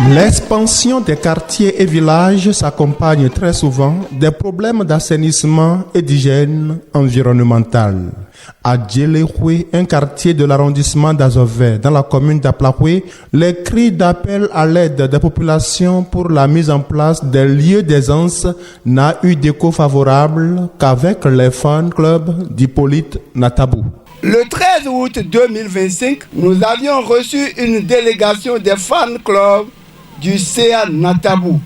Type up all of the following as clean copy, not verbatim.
L'expansion des quartiers et villages s'accompagne très souvent des problèmes d'assainissement et d'hygiène environnementale. À Djelehoué, un quartier de l'arrondissement d'Azové, dans la commune d'Aplahoué, les cris d'appel à l'aide des populations pour la mise en place des lieux d'aisance n'a eu d'écho favorable qu'avec les fan clubs d'Hippolyte Natabou. Le 13 août 2025, nous avions reçu une délégation des fan clubs du CA Natabou,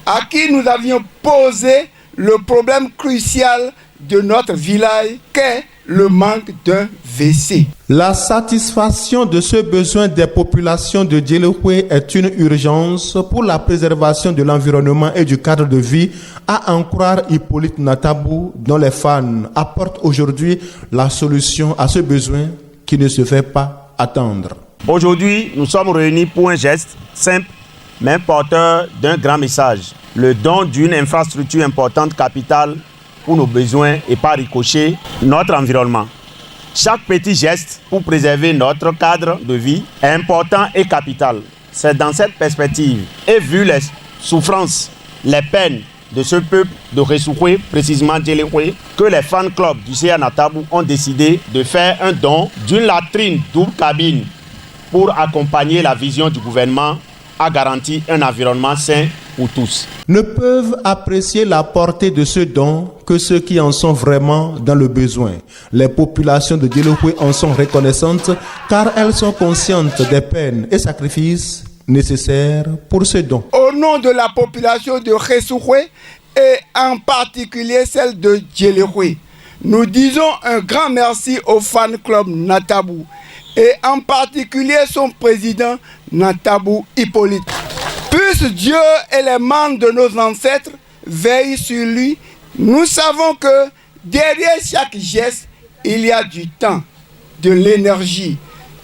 à qui nous avions posé le problème crucial de notre village qu'est le manque d'un WC. La satisfaction de ce besoin des populations de Djelehoué est une urgence pour la préservation de l'environnement et du cadre de vie, à en croire Hippolyte Natabou, dont les fans apportent aujourd'hui la solution à ce besoin qui ne se fait pas attendre. Aujourd'hui, nous sommes réunis pour un geste simple mais porteur d'un grand message, le don d'une infrastructure importante capitale pour nos besoins et par ricochet notre environnement. Chaque petit geste pour préserver notre cadre de vie est important et capital. C'est dans cette perspective et vu les souffrances, les peines de ce peuple de Ressoukhoué, précisément Djelehoué, que les fan clubs du CA Natabou ont décidé de faire un don d'une latrine double cabine pour accompagner la vision du gouvernement à garantir un environnement sain pour tous. Ne peuvent apprécier la portée de ce don que ceux qui en sont vraiment dans le besoin. Les populations de Djelehoué en sont reconnaissantes car elles sont conscientes des peines et sacrifices nécessaires pour ce don. Au nom de la population de Ressoukhoué et en particulier celle de Djelehoué, nous disons un grand merci au fan club Natabou et en particulier son président Natabou Hippolyte. Puisse Dieu et les membres de nos ancêtres veillent sur lui. Nous savons que derrière chaque geste, il y a du temps, de l'énergie,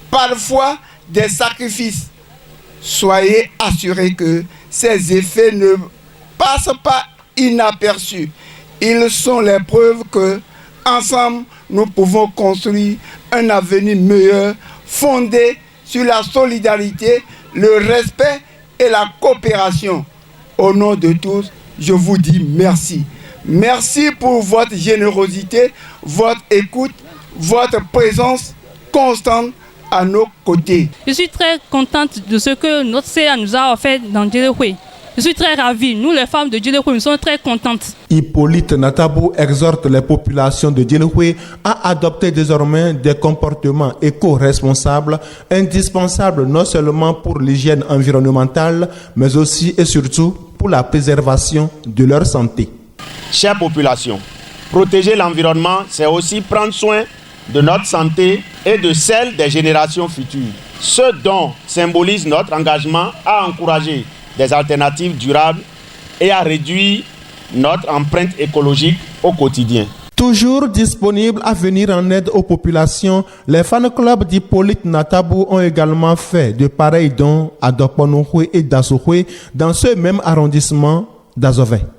parfois des sacrifices. Soyez assurés que ces effets ne passent pas inaperçus. Ils sont les preuves que, ensemble, nous pouvons construire un avenir meilleur, fondé sur la solidarité, le respect et la coopération. Au nom de tous, je vous dis merci. Merci pour votre générosité, votre écoute, votre présence constante à nos côtés. Je suis très contente de ce que notre CA nous a offert dans Djelehoué. Je suis très ravie. Nous, les femmes de Djelehoué, nous sommes très contentes. Hippolyte Natabou exhorte les populations de Djelehoué à adopter désormais des comportements éco-responsables, indispensables non seulement pour l'hygiène environnementale, mais aussi et surtout pour la préservation de leur santé. Chère population, protéger l'environnement, c'est aussi prendre soin de notre santé et de celle des générations futures. Ce don symbolise notre engagement à encourager des alternatives durables et à réduire notre empreinte écologique au quotidien. Toujours disponibles à venir en aide aux populations, les fan clubs d'Hippolyte Natabou ont également fait de pareils dons à Dokponouhoué et Dassouhoué dans ce même arrondissement d'Azové.